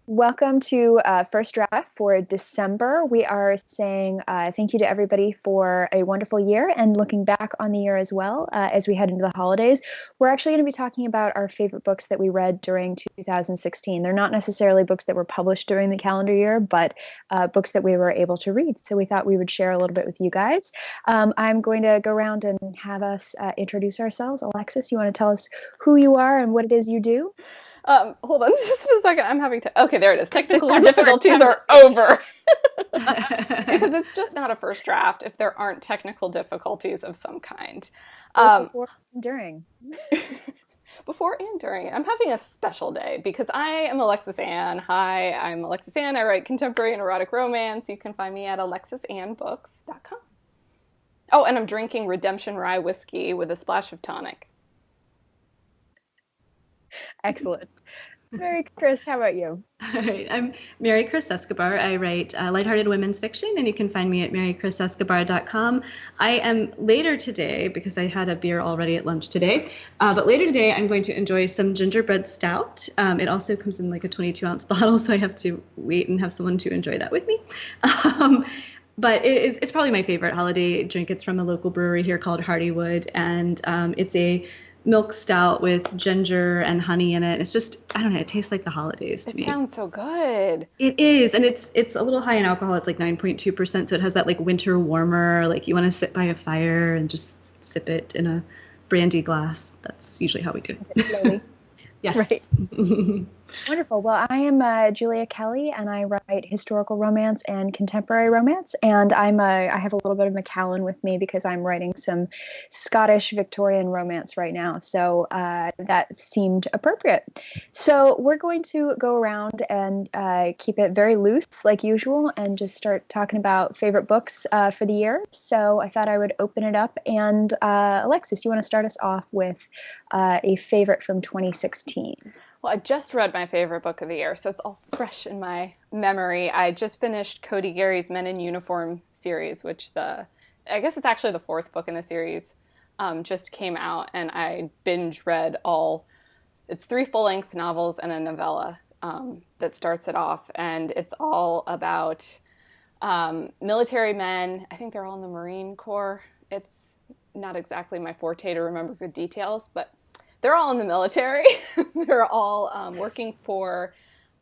Welcome to First Draft for December. We are saying thank you to everybody for a wonderful year and looking back on the year as well as we head into the holidays. We're actually going to be talking about our favorite books that we read during 2016. They're not necessarily books that were published during the calendar year, but books that we were able to read. So we thought we would share a little bit with you guys. I'm going to go around and have us introduce ourselves. Alexis, you want to tell us who you are and what it is you do? Hold on just a second. I'm having to. Okay, there it is. Technical difficulties are over. Because it's just not a first draft if there aren't technical difficulties of some kind. Before and during. Before and during. I'm having a special day because I am Alexis Ann. Hi, I'm Alexis Ann. I write contemporary and erotic romance. You can find me at alexisannbooks.com. Oh, and I'm drinking Redemption Rye whiskey with a splash of tonic. Excellent. Mary Chris, how about you? All right, I'm Mary Chris Escobar. I write lighthearted women's fiction, and you can find me at marychrisescobar.com. I am later today, because I had a beer already at lunch today, but later today I'm going to enjoy some gingerbread stout. It also comes in like a 22-ounce bottle, so I have to wait and have someone to enjoy that with me. But it's probably my favorite holiday drink. It's from a local brewery here called Hardywood, and it's a milk stout with ginger and honey in it. It's just, I don't know, it tastes like the holidays to me. It sounds so good. It is, and it's a little high in alcohol. It's like 9.2%, so it has that like winter warmer, like you want to sit by a fire and just sip it in a brandy glass. That's usually how we do it. Yes. Right. Wonderful. Well, I am Julia Kelly, and I write historical romance and contemporary romance. And I have a little bit of Macallan with me because I'm writing some Scottish Victorian romance right now. So that seemed appropriate. So we're going to go around and keep it very loose, like usual, and just start talking about favorite books for the year. So I thought I would open it up. And Alexis, you want to start us off with a favorite from 2016? Well, I just read my favorite book of the year, so it's all fresh in my memory. I just finished Cody Gary's Men in Uniform series, which I guess it's actually the fourth book in the series, just came out, and I binge read it's 3 full-length novels and a novella that starts it off, and it's all about military men. I think they're all in the Marine Corps. It's not exactly my forte to remember good details, but they're all in the military. They're all working for,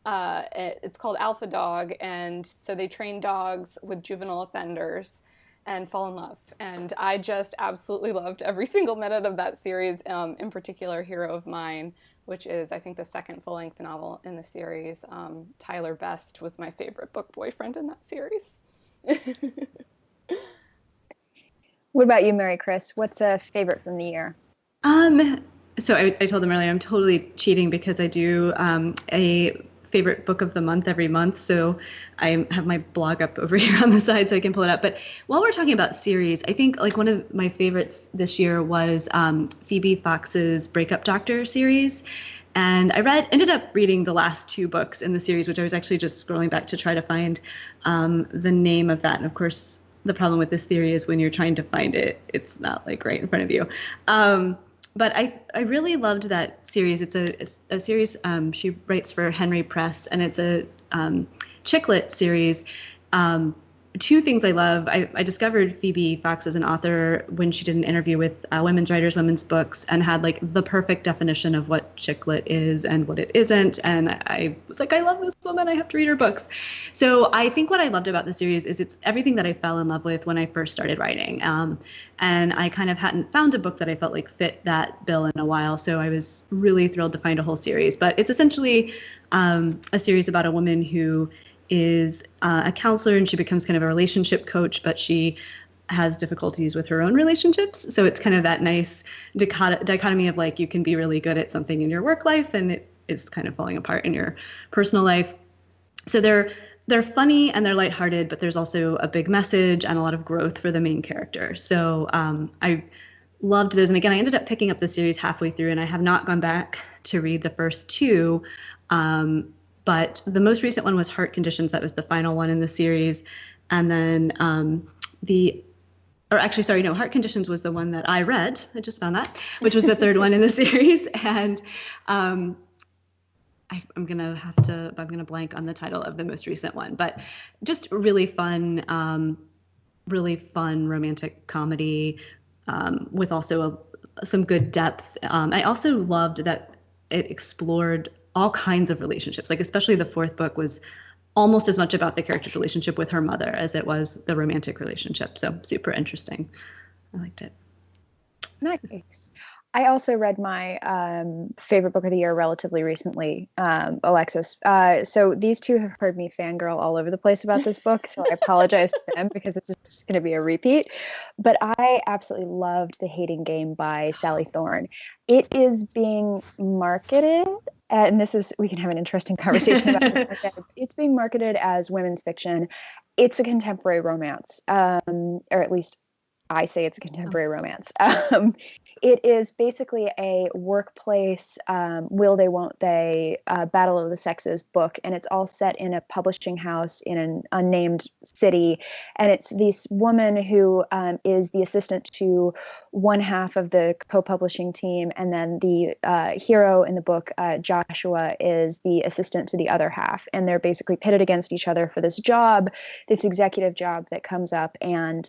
it's called Alpha Dog, and so they train dogs with juvenile offenders and fall in love. And I just absolutely loved every single minute of that series, in particular Hero of Mine, which is, I think, the second full-length novel in the series. Tyler Best was my favorite book boyfriend in that series. What about you, Mary Chris? What's a favorite from the year? So I told them earlier I'm totally cheating because I do a favorite book of the month every month. So I have my blog up over here on the side so I can pull it up. But while we're talking about series, I think like one of my favorites this year was Phoebe Fox's Breakup Doctor series. And I ended up reading the last 2 books in the series, which I was actually just scrolling back to try to find the name of that. And of course, the problem with this theory is when you're trying to find it, it's not like right in front of you. But I really loved that series. It's a series she writes for Henry Press, and it's a chick lit series. 2 things I love. I discovered Phoebe Fox as an author when she did an interview with Women's Writers, Women's Books, and had like the perfect definition of what chick lit is and what it isn't. And I was like, I love this woman. I have to read her books. So I think what I loved about the series is it's everything that I fell in love with when I first started writing. And I kind of hadn't found a book that I felt like fit that bill in a while. So I was really thrilled to find a whole series. But it's essentially a series about a woman who is a counselor, and she becomes kind of a relationship coach, but she has difficulties with her own relationships. So it's kind of that nice dichotomy of like, you can be really good at something in your work life and it is kind of falling apart in your personal life. So they're funny and they're lighthearted, but there's also a big message and a lot of growth for the main character. So I loved this. And again, I ended up picking up the series halfway through, and I have not gone back to read the first 2. But the most recent one was Heart Conditions. That was the final one in the series. And then Heart Conditions was the one that I read. I just found that, which was the 3rd one in the series. And I'm gonna blank on the title of the most recent one, but just really fun romantic comedy with also some good depth. I also loved that it explored all kinds of relationships, like especially the fourth book was almost as much about the character's relationship with her mother as it was the romantic relationship. So super interesting. I liked it. Nice. I also read my favorite book of the year relatively recently, Alexis. So these two have heard me fangirl all over the place about this book, so I apologize to them because it's just going to be a repeat. But I absolutely loved The Hating Game by Sally Thorne. It is being marketed, and we can have an interesting conversation about this. It's being marketed as women's fiction. It's a contemporary romance, or at least I say it's a contemporary romance. It is basically a workplace, will they, won't they, battle of the sexes book. And it's all set in a publishing house in an unnamed city. And it's this woman who is the assistant to one half of the co-publishing team. And then the hero in the book, Joshua, is the assistant to the other half. And they're basically pitted against each other for this job, this executive job that comes up. And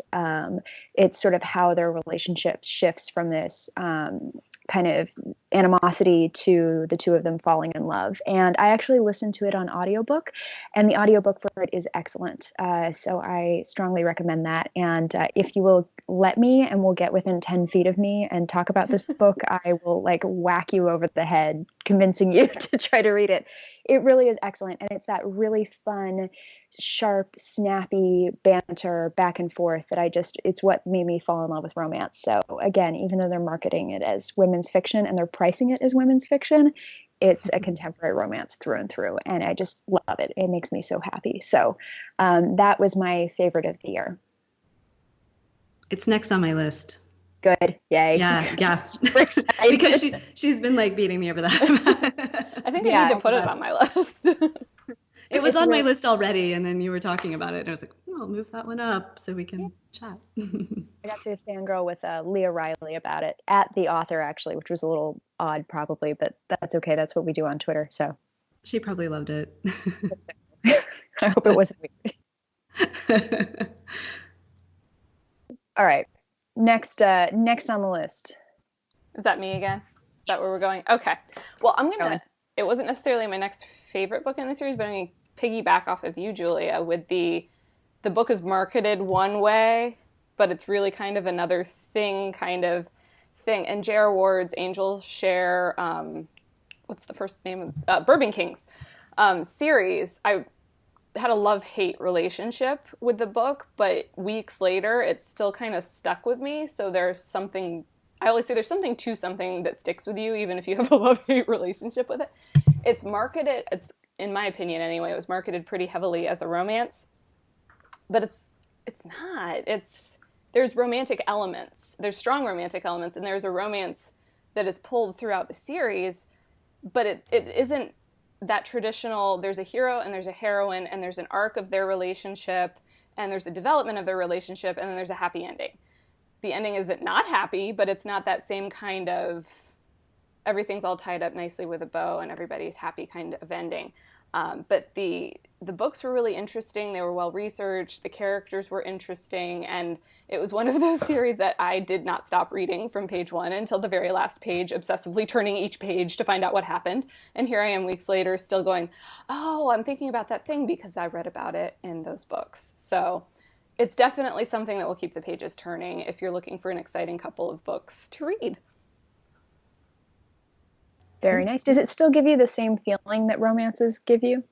it's sort of how their relationship shifts from this kind of animosity to the two of them falling in love. And I actually listened to it on audiobook, and the audiobook for it is excellent. So I strongly recommend that. And if you will let me and will get within 10 feet of me and talk about this book, I will like whack you over the head, convincing you to try to read it. It really is excellent. And it's that really fun, sharp, snappy banter back and forth that it's what made me fall in love with romance. So again, even though they're marketing it as women's fiction and they're pricing it as women's fiction, it's a contemporary romance through and through. And I just love it. It makes me so happy. So that was my favorite of the year. It's next on my list. Good. Yay. Yeah. Because she's been like beating me over that. I think I need to put it on my list. It was on my list already, and then you were talking about it, and I was like, oh, I'll move that one up so we can chat. I got to fangirl with Leah Riley about it at the author, actually, which was a little odd probably, but that's okay. That's what we do on Twitter. So she probably loved it. I hope it wasn't weird. All right. Next on the list. Is that me again? Is that where we're going? Okay. Well, it wasn't necessarily my next favorite book in the series, but I'm going to piggyback off of you, Julia, with the book is marketed one way, but it's really kind of another thing kind of thing. And J.R. Ward's Angel Share, what's the first name of Bourbon Kings series, I had a love-hate relationship with the book, but weeks later, it still kind of stuck with me. So there's something, I always say there's something to something that sticks with you, even if you have a love-hate relationship with it. It's marketed, in my opinion anyway, it was marketed pretty heavily as a romance, but it's not. There's romantic elements. There's strong romantic elements, and there's a romance that is pulled throughout the series, but it isn't that traditional. There's a hero and there's a heroine and there's an arc of their relationship and there's a development of their relationship and then there's a happy ending. The ending isn't not happy, but it's not that same kind of everything's all tied up nicely with a bow and everybody's happy kind of ending. But the books were really interesting. They were well researched. The characters were interesting. And it was one of those series that I did not stop reading from page one until the very last page, obsessively turning each page to find out what happened. And here I am weeks later still going, oh, I'm thinking about that thing because I read about it in those books. So it's definitely something that will keep the pages turning if you're looking for an exciting couple of books to read. Very nice. Does it still give you the same feeling that romances give you?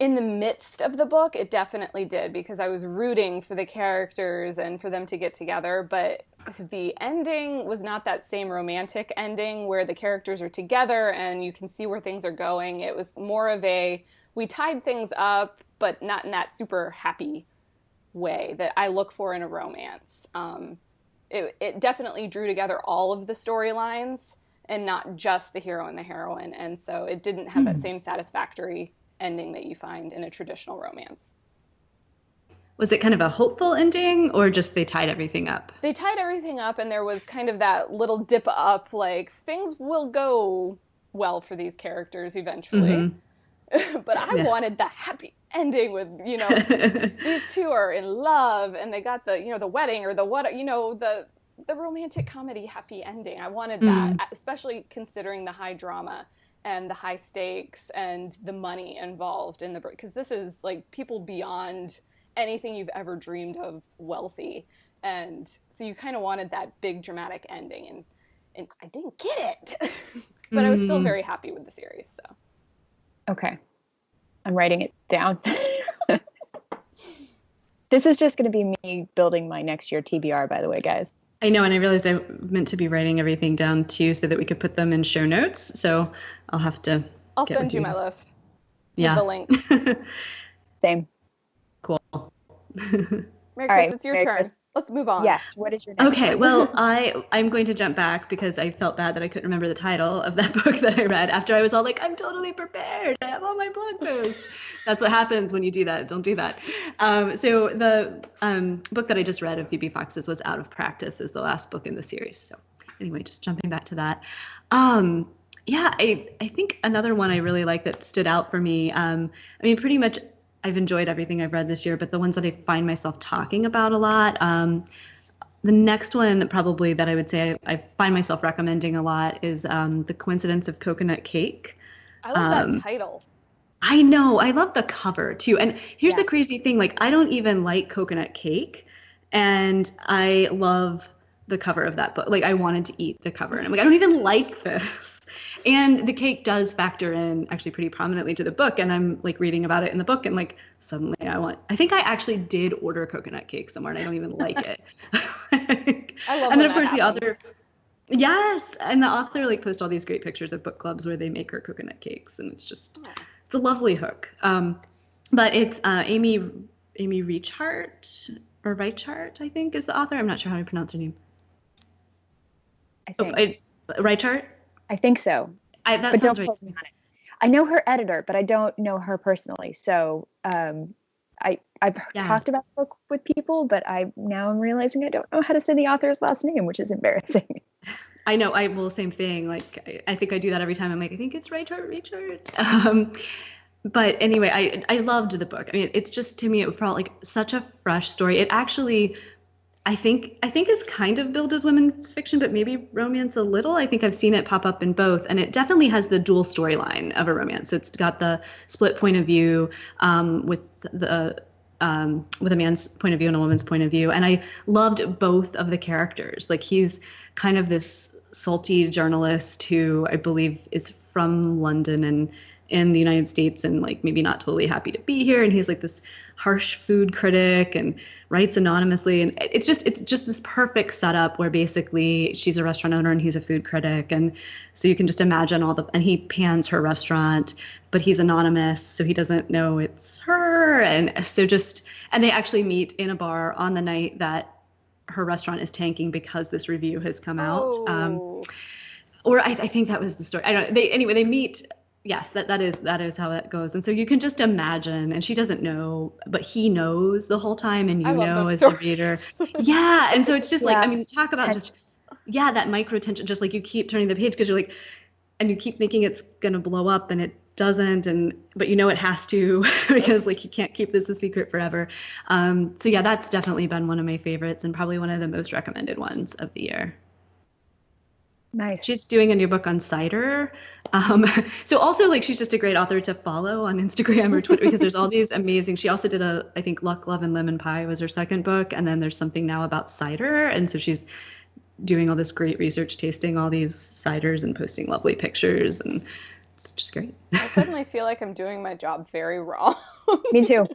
In the midst of the book, it definitely did, because I was rooting for the characters and for them to get together. But the ending was not that same romantic ending where the characters are together and you can see where things are going. It was more of we tied things up, but not in that super happy way that I look for in a romance. It definitely drew together all of the storylines and not just the hero and the heroine. And so it didn't have that same satisfactory ending that you find in a traditional romance. Was it kind of a hopeful ending, or just they tied everything up? They tied everything up, and there was kind of that little dip up, like things will go well for these characters eventually. But I wanted the happy ending with, these two are in love and they got the, the wedding or the romantic comedy happy ending. I wanted that, especially considering the high drama and the high stakes and the money involved in the book, because this is like people beyond anything you've ever dreamed of wealthy. And so you kind of wanted that big dramatic ending, and I didn't get it. But I was still very happy with the series. So okay, I'm writing it down. This is just going to be me building my next year TBR, by the way, guys. I know, and I realized I meant to be writing everything down too so that we could put them in show notes. So I'll have to. I'll send you my list. Yeah. With the links. Same. Cool. Mary Chris, it's your turn. Chris. Let's move on. Yes. What is your next Okay. Well, I'm going to jump back because I felt bad that I couldn't remember the title of that book that I read after I was all like, I'm totally prepared. I have all my blog posts. That's what happens when you do that. Don't do that. So the book that I just read of Phoebe Fox's was Out of Practice, is the last book in the series. So anyway, just jumping back to that. Yeah, I think another one I really like that stood out for me. I mean, pretty much I've enjoyed everything I've read this year, but the ones that I find myself talking about a lot, the next one probably that I would say I find myself recommending a lot is The Coincidence of Coconut Cake. I love that title. I know. I love the cover too. And here's the crazy thing. Like, I don't even like coconut cake, and I love the cover of that book. Like, I wanted to eat the cover, and I'm like, I don't even like this. And the cake does factor in actually pretty prominently to the book. And I'm like reading about it in the book, and like suddenly I think I actually did order coconut cake somewhere, and I don't even like it. I love. And then of course the author, yes, and the author like posts all these great pictures of book clubs where they make her coconut cakes, and it's just it's a lovely hook. But it's Amy Reichart or Reichart, I think, is the author. I'm not sure how to pronounce her name. I think Reichart. I think so. But don't quote me on it. I know her editor, but I don't know her personally. So I've talked about the book with people, but I'm realizing I don't know how to say the author's last name, which is embarrassing. I know. Same thing. Like, I think I do that every time. I'm like, I think it's Richard. But anyway, I loved the book. I mean, it's just, to me, it felt like such a fresh story. It actually, I think is kind of billed as women's fiction, but maybe romance a little. I think I've seen it pop up in both, and it definitely has the dual storyline of a romance. So it's got the split point of view with a man's point of view and a woman's point of view. And I loved both of the characters. Like, he's kind of this salty journalist who I believe is from London and in the United States, and like maybe not totally happy to be here. And he's like this harsh food critic and writes anonymously. And it's just this perfect setup where basically she's a restaurant owner and he's a food critic. And so you can just imagine and he pans her restaurant, but he's anonymous, so he doesn't know it's her. And so and they actually meet in a bar on the night that her restaurant is tanking because this review has come out. Or I think that was the story. I don't know. They meet. Yes, that is how that goes. And so you can just imagine, and she doesn't know, but he knows the whole time, and you know as the reader. Yeah. And so it's just like, I mean, talk about that micro tension, just like you keep turning the page because you're like, and you keep thinking it's going to blow up and it doesn't, but you know it has to because like you can't keep this a secret forever. So yeah, that's definitely been one of my favorites and probably one of the most recommended ones of the year. Nice. She's doing a new book on cider. So also, like, she's just a great author to follow on Instagram or Twitter because there's all these amazing. She also did I think Luck, Love, and Lemon Pie was her second book. And then there's something now about cider. And so she's doing all this great research, tasting all these ciders and posting lovely pictures. And it's just great. I suddenly feel like I'm doing my job very wrong. Me too.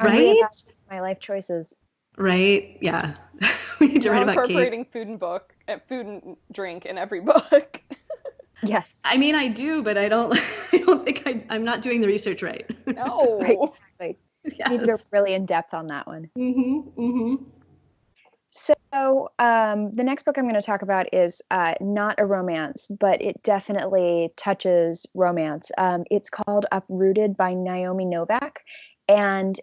Right? My life choices. Right? Yeah. We need to write about incorporating food and drink in every book. Yes. I mean, I do, but I don't think I'm not doing the research right. No. Right, exactly. Yes. You need to go really in depth on that one. Mm-hmm. Mm-hmm. So the next book I'm going to talk about is not a romance, but it definitely touches romance. It's called Uprooted by Naomi Novak, and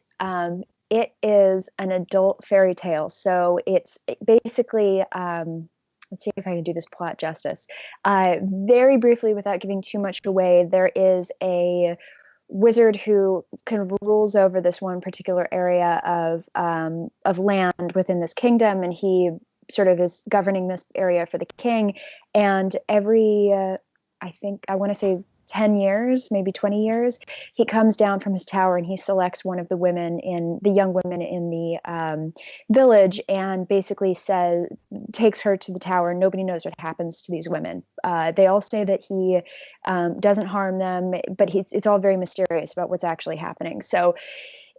it is an adult fairy tale. So it's basically let's see if I can do this plot justice. Very briefly, without giving too much away, there is a wizard who kind of rules over this one particular area of land within this kingdom, and he sort of is governing this area for the king. And every, I want to say 10 years, maybe 20 years, he comes down from his tower and he selects one of the young women in the village, and basically takes her to the tower. Nobody knows what happens to these women. They all say that he doesn't harm them, but it's all very mysterious about what's actually happening. So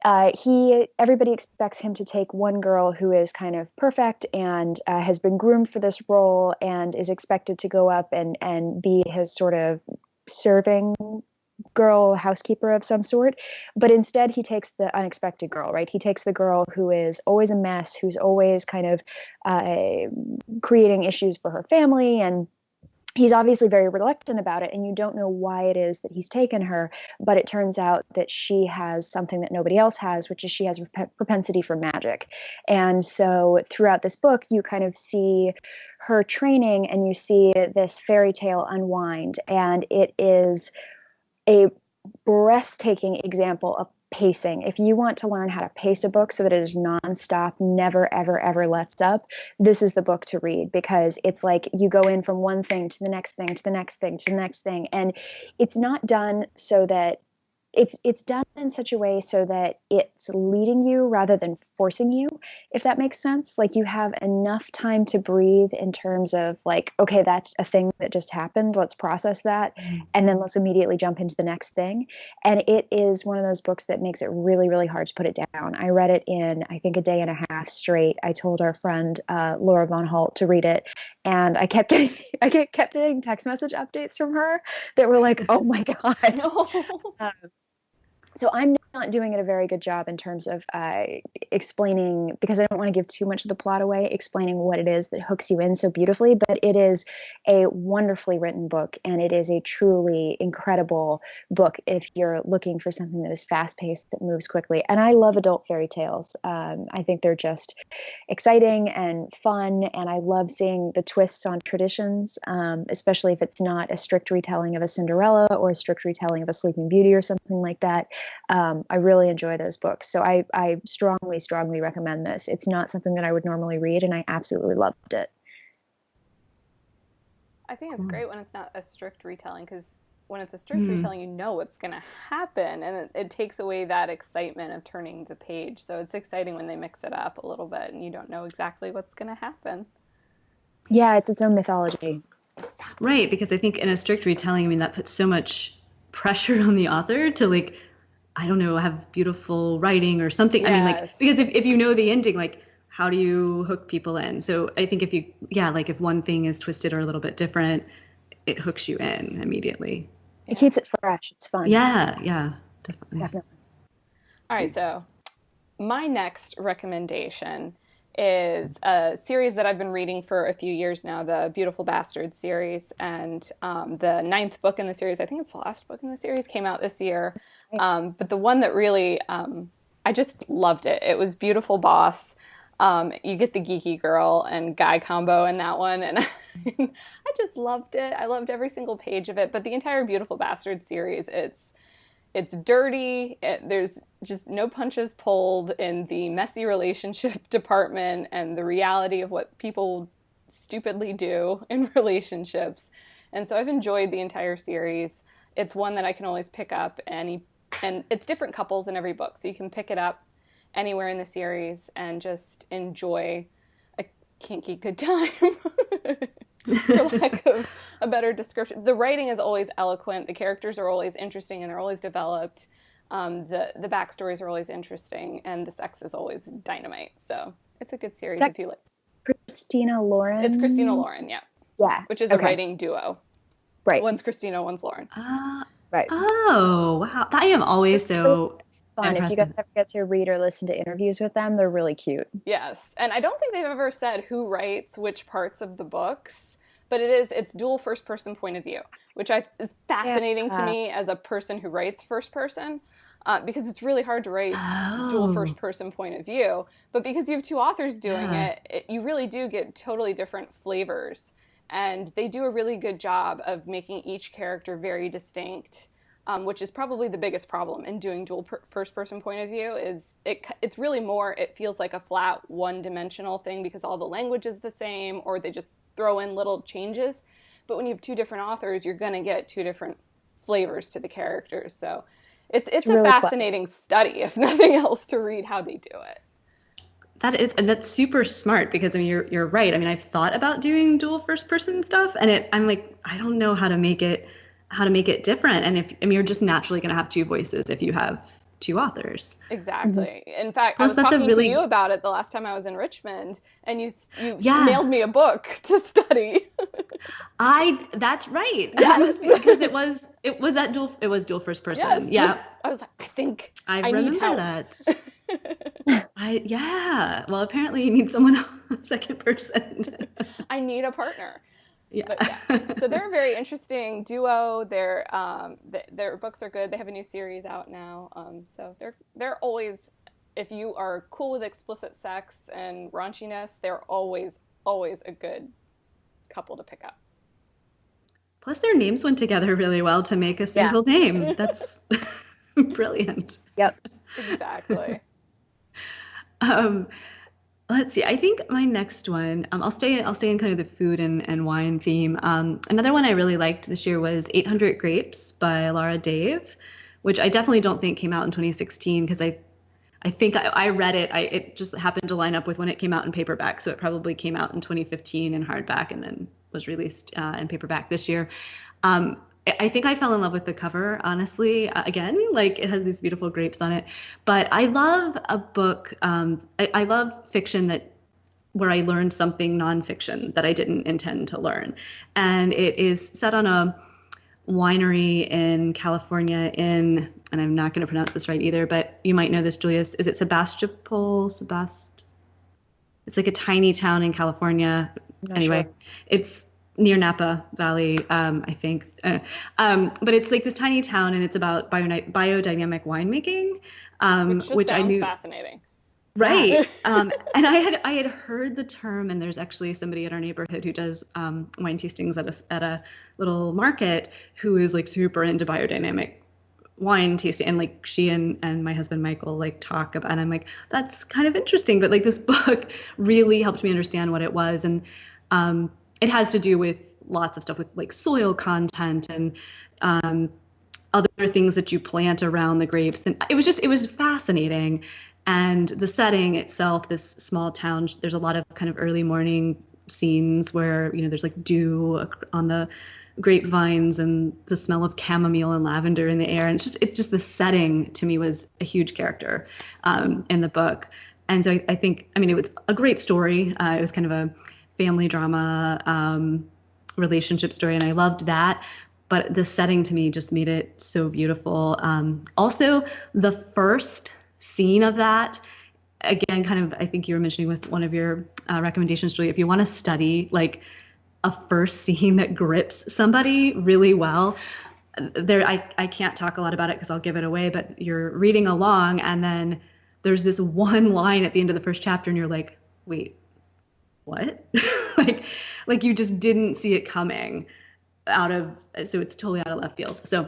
everybody expects him to take one girl who is kind of perfect and has been groomed for this role and is expected to go up and be his sort of serving girl, housekeeper of some sort. But instead he takes the unexpected girl, right? He takes the girl who is always a mess, who's always kind of creating issues for her family, and he's obviously very reluctant about it, and you don't know why it is that he's taken her, but it turns out that she has something that nobody else has, which is she has a propensity for magic. And so throughout this book, you kind of see her training and you see this fairy tale unwind, and it is a breathtaking example of pacing. If you want to learn how to pace a book so that it is nonstop, never, ever, ever lets up, this is the book to read, because it's like you go in from one thing to the next thing, to the next thing, to the next thing. And it's not done so that it's done in such a way so that it's leading you rather than forcing you, if that makes sense. Like you have enough time to breathe in terms of like, okay, that's a thing that just happened. Let's process that. And then let's immediately jump into the next thing. And it is one of those books that makes it really, really hard to put it down. I read it in, I think, a day and a half straight. I told our friend, Laura Von Holt, to read it. And I kept getting text message updates from her that were like, oh my God. No. So I'm not doing it a very good job in terms of explaining, because I don't want to give too much of the plot away, explaining what it is that hooks you in so beautifully. But it is a wonderfully written book, and it is a truly incredible book if you're looking for something that is fast-paced, that moves quickly. And I love adult fairy tales. I think they're just exciting and fun, and I love seeing the twists on traditions, especially if it's not a strict retelling of a Cinderella or a strict retelling of a Sleeping Beauty or something like that. I really enjoy those books. So I strongly, strongly recommend this. It's not something that I would normally read, and I absolutely loved it. I think it's great when it's not a strict retelling, because when it's a strict retelling, you know what's going to happen, and it takes away that excitement of turning the page. So it's exciting when they mix it up a little bit and you don't know exactly what's going to happen. Yeah, it's its own mythology. Exactly. Right, because I think in a strict retelling, I mean, that puts so much pressure on the author to, like, I don't know, have beautiful writing or something. Yes. I mean, like, because if you know the ending, like, how do you hook people in? So I think if one thing is twisted or a little bit different, it hooks you in immediately. It keeps it fresh. It's fun. Yeah, definitely. All right, so my next recommendation is a series that I've been reading for a few years now, the Beautiful Bastard series. And the 9th book in the series, I think it's the last book in the series, came out this year. But the one that really, I just loved it. It was Beautiful Boss. You get the geeky girl and guy combo in that one. And I just loved it. I loved every single page of it. But the entire Beautiful Bastard series, it's dirty. There's just no punches pulled in the messy relationship department and the reality of what people stupidly do in relationships. And so I've enjoyed the entire series. It's one that I can always pick up and it's different couples in every book. So you can pick it up anywhere in the series and just enjoy a kinky good time. For lack of a better description. The writing is always eloquent. The characters are always interesting and they're always developed. The backstories are always interesting, and the sex is always dynamite. So it's a good series if you like. Christina Lauren? It's Christina Lauren, yeah. Yeah. Which is a writing duo. Right. One's Christina, one's Lauren. Right. Oh, wow. I am always so fun. impressive. If you guys ever get to read or listen to interviews with them, they're really cute. Yes. And I don't think they've ever said who writes which parts of the books. But it's dual first-person point of view, which is fascinating to me as a person who writes first person. because it's really hard to write dual first-person point of view. But because you have two authors doing it, you really do get totally different flavors. And they do a really good job of making each character very distinct, which is probably the biggest problem in doing dual first-person point of view. Is it's really more, it feels like a flat one-dimensional thing because all the language is the same, or they just throw in little changes. But when you have two different authors, you're going to get two different flavors to the characters. So it's a really fascinating study, if nothing else, to read how they do it. And that's super smart because I mean you're right. I mean I've thought about doing dual first person stuff, and I'm like I don't know how to make it different. And you're just naturally going to have two voices if you have two authors. Exactly. In fact, I was talking to you about it the last time I was in Richmond, and you mailed me a book to study. That's right. Yes. Because it was dual first person. Yes. Yeah. I was like, I think I remember need help. That. Well, apparently you need someone else, a second person. I need a partner. Yeah. But, so they're a very interesting duo. Their books are good. They have a new series out now. So they're always, if you are cool with explicit sex and raunchiness, they're always a good couple to pick up. Plus their names went together really well to make a single name. That's brilliant. Yep. Exactly. Let's see. I think my next one, I'll stay in kind of the food and wine theme. Another one I really liked this year was 800 Grapes by Laura Dave, which I definitely don't think came out in 2016 because I think I read it. It just happened to line up with when it came out in paperback, so it probably came out in 2015 in hardback and then was released in paperback this year. I think I fell in love with the cover, honestly. Again, like it has these beautiful grapes on it. But I love a book. I love fiction where I learned something nonfiction that I didn't intend to learn. And it is set on a winery in California and I'm not going to pronounce this right either, but you might know this, Julius. Is it Sebastopol? It's like a tiny town in California. Anyway, sure. It's near Napa Valley, I think. But it's like this tiny town, and it's about biodynamic winemaking, which I knew fascinating. Right. And I had heard the term, and there's actually somebody in our neighborhood who does wine tastings at a little market who is like super into biodynamic wine tasting, and like she and my husband Michael like talk about, and I'm like, that's kind of interesting. But like this book really helped me understand what it was, and it has to do with lots of stuff with like soil content and other things that you plant around the grapes. And it was fascinating. And the setting itself, this small town, there's a lot of kind of early morning scenes where, there's like dew on the grapevines and the smell of chamomile and lavender in the air. And it's just the setting to me was a huge character in the book. And so I think, it was a great story. It was kind of a family drama relationship story, and I loved that. But the setting to me just made it so beautiful. Also, the first scene of that, again, kind of, I think you were mentioning with one of your recommendations, Julie, if you want to study like a first scene that grips somebody really well, I can't talk a lot about it because I'll give it away, but you're reading along and then there's this one line at the end of the first chapter and you're like, wait, what? like you just didn't see it coming so it's totally out of left field. So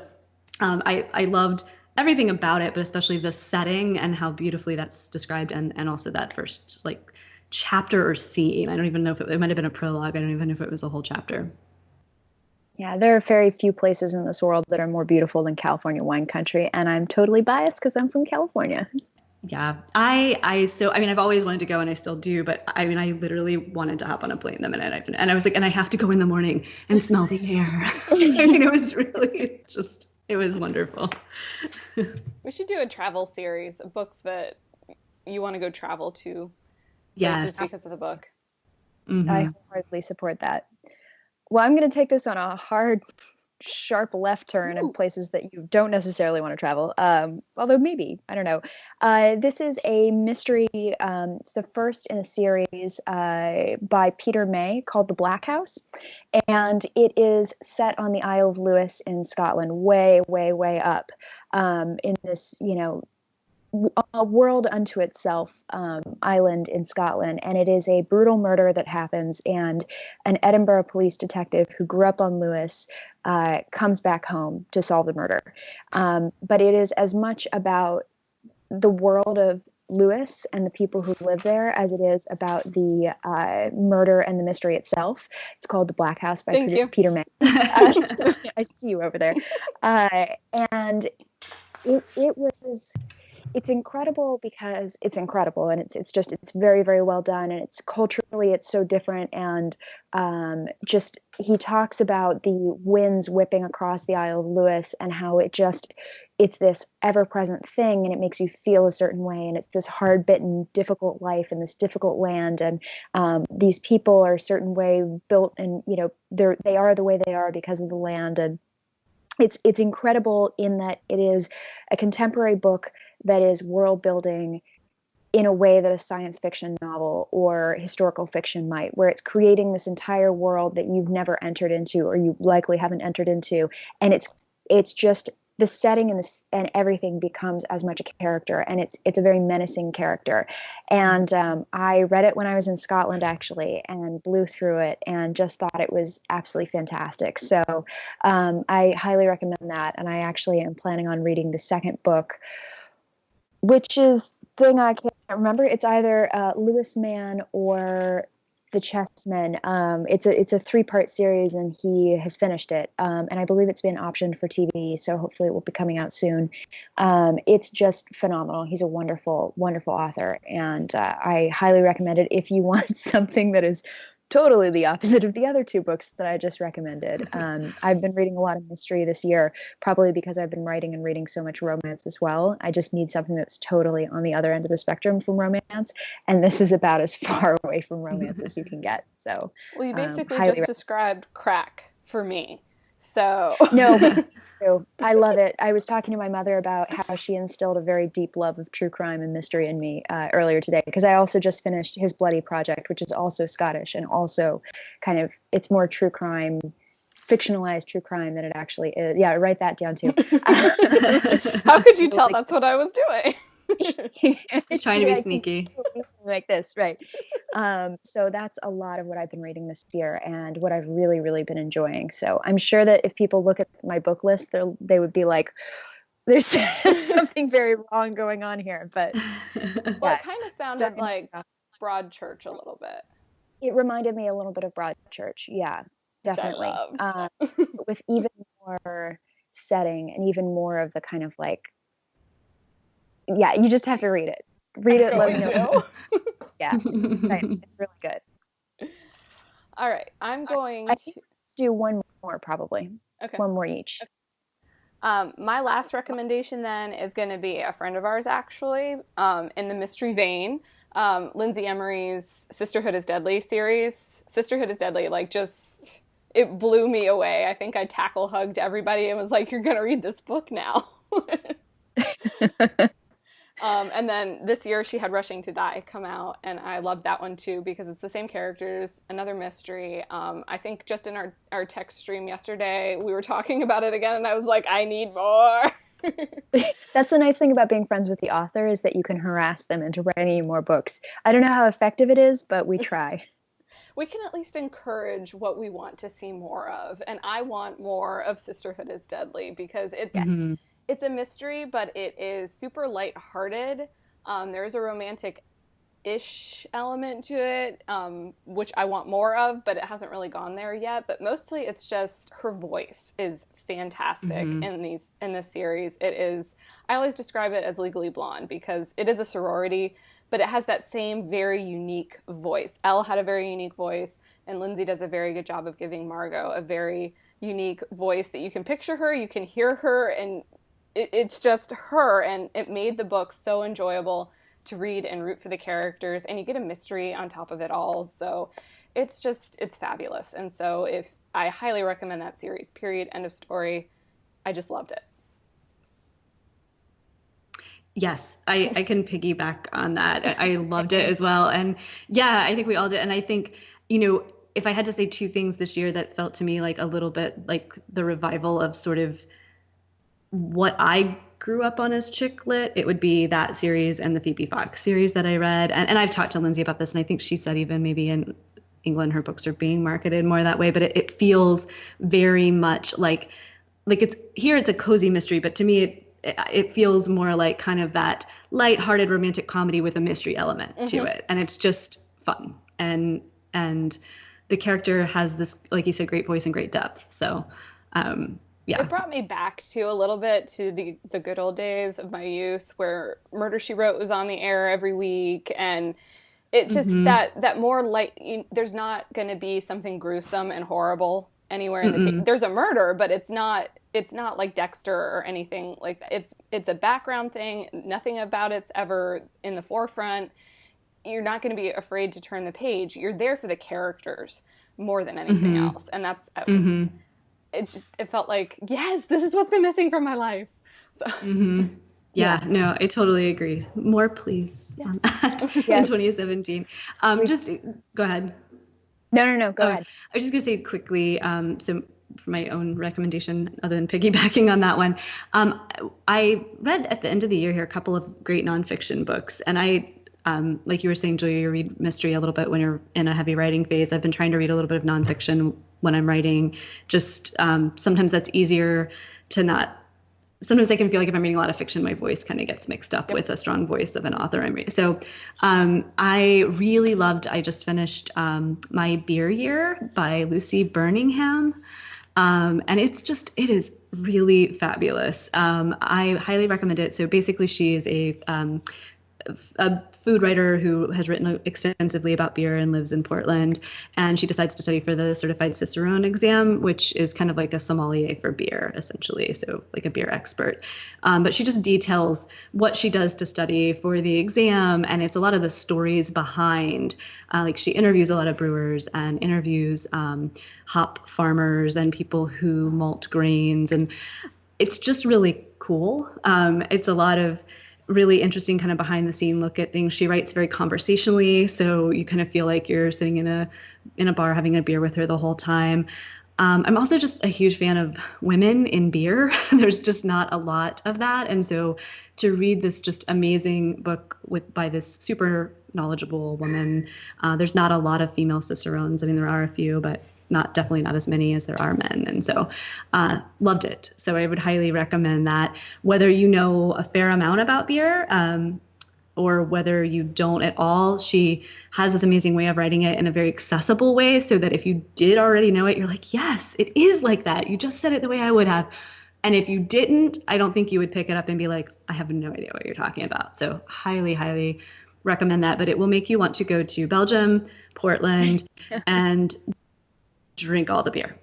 I loved everything about it, but especially the setting and how beautifully that's described, and also that first like chapter or scene. I don't even know if it might have been a prologue. I don't even know if it was a whole chapter. Yeah, there are very few places in this world that are more beautiful than California wine country, and I'm totally biased because I'm from California. Yeah, I've always wanted to go, and I still do, but I literally wanted to hop on a plane the minute and I was like, and I have to go in the morning and smell the air. It was really it was wonderful. We should do a travel series of books that you want to go travel to. Yes, because of the book. Mm-hmm. I wholeheartedly support that. Well, I'm going to take this on a hard sharp left turn in Ooh. places that you don't necessarily want to travel. Although maybe, I don't know. This is a mystery. It's the first in a series by Peter May called The Black House. And it is set on the Isle of Lewis in Scotland, way, way, way up in this, a world unto itself island in Scotland. And it is a brutal murder that happens, and an Edinburgh police detective who grew up on Lewis comes back home to solve the murder. But it is as much about the world of Lewis and the people who live there as it is about the murder and the mystery itself. It's called The Black House by Peter May. I see you over there. And it's incredible because it's incredible, and it's very, very well done, and it's culturally it's so different, and just he talks about the winds whipping across the Isle of Lewis and how it's this ever-present thing, and it makes you feel a certain way, and it's this hard-bitten, difficult life in this difficult land, and these people are a certain way built, and they are the way they are because of the land. And it's incredible in that it is a contemporary book that is world building in a way that a science fiction novel or historical fiction might, where it's creating this entire world that you've never entered into, or you likely haven't entered into. And it's just the setting and everything becomes as much a character, and it's a very menacing character. And I read it when I was in Scotland, actually, and blew through it and just thought it was absolutely fantastic. So I highly recommend that. And I actually am planning on reading the second book, which is thing I can't remember. It's either Lewis Man or The Chessmen. It's a 3-part series, and he has finished it. And I believe it's been optioned for TV, so hopefully it will be coming out soon. It's just phenomenal. He's a wonderful, wonderful author, and I highly recommend it if you want something that is totally the opposite of the other 2 books that I just recommended. I've been reading a lot of mystery this year, probably because I've been writing and reading so much romance as well. I just need something that's totally on the other end of the spectrum from romance, and this is about as far away from romance as you can get. So, well, you basically just described crack for me. So no, I love it. I was talking to my mother about how she instilled a very deep love of true crime and mystery in me earlier today, because I also just finished His Bloody Project, which is also Scottish and also kind of, it's more true crime, fictionalized true crime than it actually is. Yeah, write that down too. How could you tell that's what I was doing? Trying to be sneaky. Like this, right. So that's a lot of what I've been reading this year and what I've really, really been enjoying. So I'm sure that if people look at my book list, they would be like, there's something very wrong going on here. But well, it kind of sounded like Broadchurch a little bit. It reminded me a little bit of Broadchurch. Yeah, definitely. With even more setting and even more of the kind of like, yeah, you just have to read it. Read it, let me know. Yeah, it's really good. All right, I'm going to do one more probably. Okay. One more each. My last recommendation then is going to be a friend of ours, actually, in the mystery vein. Lindsay Emery's Sisterhood is Deadly series. Sisterhood is Deadly, it blew me away. I think I tackle hugged everybody and was like, you're going to read this book now. And then this year she had Rushing to Die come out, and I loved that one too because it's the same characters, another mystery. I think just in our text stream yesterday, we were talking about it again, and I was like, I need more. That's the nice thing about being friends with the author is that you can harass them into writing more books. I don't know how effective it is, but we try. We can at least encourage what we want to see more of, and I want more of Sisterhood is Deadly because it's a mystery, but it is super lighthearted. There's a romantic-ish element to it, which I want more of, but it hasn't really gone there yet. But mostly it's just her voice is fantastic in this series. It is, I always describe it as Legally Blonde because it is a sorority, but it has that same very unique voice. Elle had a very unique voice, and Lindsay does a very good job of giving Margot a very unique voice that you can picture her, you can hear her, and it's just her, and it made the book so enjoyable to read and root for the characters, and you get a mystery on top of it all, so it's fabulous. And so if I highly recommend that series, period, end of story. I just loved it. Yes, I can piggyback on that. I loved it as well. And yeah, I think we all did. And I think, if I had to say two things this year that felt to me like a little bit like the revival of sort of what I grew up on as chick lit, it would be that series and the Phoebe Fox series that I read. And I've talked to Lindsay about this, and I think she said even maybe in England her books are being marketed more that way, but it feels very much like it's a cozy mystery, but to me it feels more like kind of that lighthearted romantic comedy with a mystery element to it, and it's just fun. And the character has this, like you said, great voice and great depth. So yeah. It brought me back to a little bit to the good old days of my youth where Murder, She Wrote was on the air every week, and it just that more light. There's not going to be something gruesome and horrible anywhere in the page. There's a murder, but it's not like Dexter or anything like that. It's a background thing. Nothing about it's ever in the forefront. You're not going to be afraid to turn the page. You're there for the characters more than anything else, and that's. It felt like, yes, this is what's been missing from my life. So yeah, no, I totally agree. More please on that in 2017. Just go ahead. No, go ahead. I was just gonna say quickly, so for my own recommendation, other than piggybacking on that one, I read at the end of the year here a couple of great nonfiction books, and I like you were saying, Julia, you read mystery a little bit when you're in a heavy writing phase. I've been trying to read a little bit of nonfiction when I'm writing. Just sometimes that's easier to not. Sometimes I can feel like if I'm reading a lot of fiction, my voice kind of gets mixed up with a strong voice of an author I'm reading. So I really loved. I just finished My Beer Year by Lucy Birmingham. And it is really fabulous. I highly recommend it. So basically she is a food writer who has written extensively about beer and lives in Portland. And she decides to study for the certified Cicerone exam, which is kind of like a sommelier for beer, essentially. So like a beer expert. But she just details what she does to study for the exam. And it's a lot of the stories behind, like she interviews a lot of brewers and interviews hop farmers and people who malt grains. And it's just really cool. It's a lot of really interesting kind of behind the scene look at things. She writes very conversationally, so you kind of feel like you're sitting in a bar having a beer with her the whole time. I'm also just a huge fan of women in beer. There's just not a lot of that, and so to read this just amazing book by this super knowledgeable woman, there's not a lot of female cicerones. I mean, there are a few, but definitely not as many as there are men. And so loved it. So I would highly recommend that, whether you know a fair amount about beer or whether you don't at all. She has this amazing way of writing it in a very accessible way, so that if you did already know it, you're like, yes, it is like that. You just said it the way I would have. And if you didn't, I don't think you would pick it up and be like, I have no idea what you're talking about. So highly, highly recommend that. But it will make you want to go to Belgium, Portland, and drink all the beer.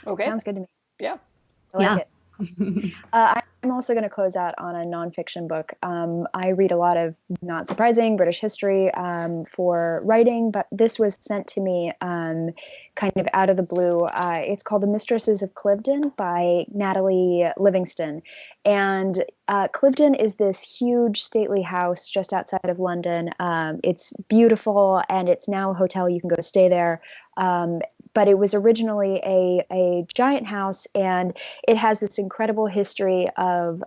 Okay. Sounds good to me. Yeah. I like it. I'm also going to close out on a nonfiction book. I read a lot of, not surprising, British history for writing, but this was sent to me kind of out of the blue. It's called The Mistresses of Cliveden by Natalie Livingston. And Cliveden is this huge stately house just outside of London. It's beautiful, and it's now a hotel. You can go stay there. But it was originally a giant house, and it has this incredible history of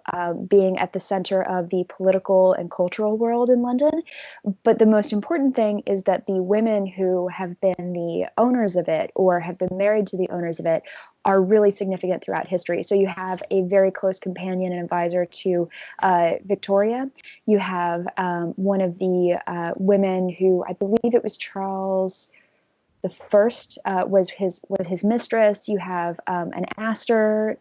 being at the center of the political and cultural world in London. But the most important thing is that the women who have been the owners of it or have been married to the owners of it are really significant throughout history. So you have a very close companion and advisor to Victoria. You have one of the women who, I believe it was Charles the first, was his mistress. You have an Astor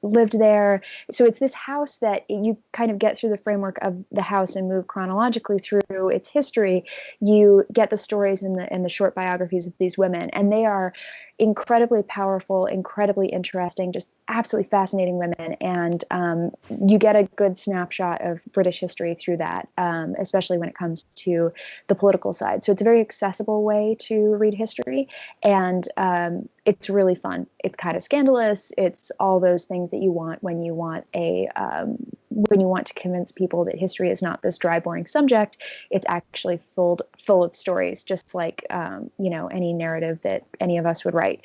lived there. So it's this house that you kind of get through the framework of the house and move chronologically through its history. You get the stories in the short biographies of these women, and they are incredibly powerful, incredibly interesting, just absolutely fascinating women. And you get a good snapshot of British history through that, especially when it comes to the political side. So it's a very accessible way to read history. And it's really fun. It's kind of scandalous. It's all those things that you want when you want to convince people that history is not this dry, boring subject. It's actually full of stories, just like any narrative that any of us would write.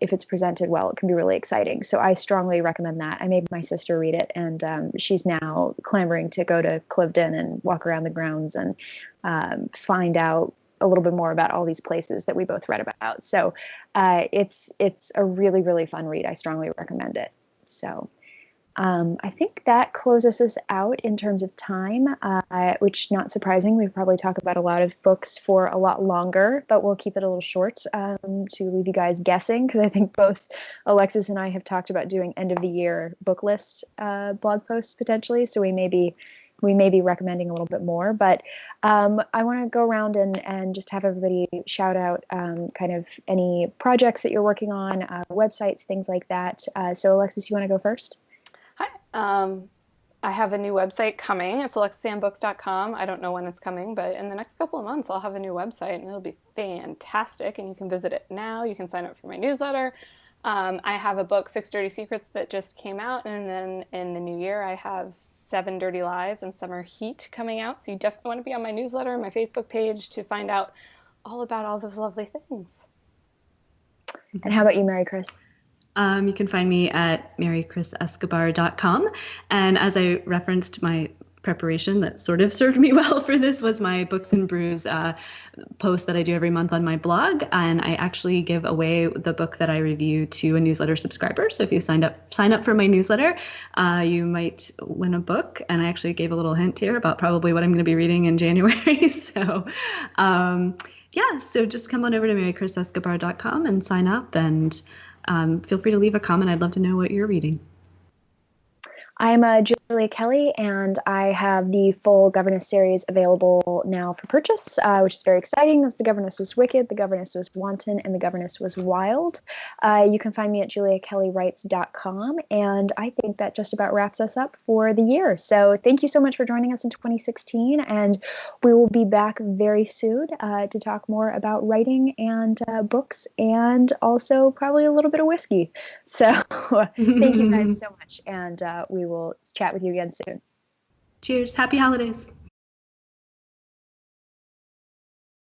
If it's presented well, it can be really exciting. So I strongly recommend that. I made my sister read it, and she's now clamoring to go to Cliveden and walk around the grounds and find out a little bit more about all these places that we both read about. So it's a really, really fun read. I strongly recommend it. So I think that closes us out in terms of time, which, not surprising, we've probably talked about a lot of books for a lot longer, but we'll keep it a little short to leave you guys guessing, because I think both Alexis and I have talked about doing end of the year book list blog posts potentially. So we may be recommending a little bit more, but I want to go around and just have everybody shout out kind of any projects that you're working on, websites, things like that. So Alexis, you want to go first? Hi. I have a new website coming. It's alexisambooks.com. I don't know when it's coming, but in the next couple of months, I'll have a new website, and it'll be fantastic, and you can visit it now. You can sign up for my newsletter. I have a book, 6 Dirty Secrets, that just came out, and then in the new year, I have 7 Dirty Lies and Summer Heat coming out, so you definitely want to be on my newsletter and my Facebook page to find out all about all those lovely things. And how about you, Mary Chris? You can find me at marychrisescobar.com. And as I referenced, my preparation that sort of served me well for this was my Books and Brews post that I do every month on my blog. And I actually give away the book that I review to a newsletter subscriber. So if you sign up for my newsletter, you might win a book. And I actually gave a little hint here about probably what I'm going to be reading in January. So so just come on over to marychrisescobar.com and sign up, and feel free to leave a comment. I'd love to know what you're reading. I'm Julia Kelly, and I have the full Governess series available now for purchase, which is very exciting. That's The Governess Was Wicked, The Governess Was Wanton, and The Governess Was Wild. You can find me at juliakellyWrites.com, and I think that just about wraps us up for the year. So thank you so much for joining us in 2016, and we will be back very soon to talk more about writing and books, and also probably a little bit of whiskey. So thank you guys so much, and we will chat with you again soon. Cheers. Happy holidays.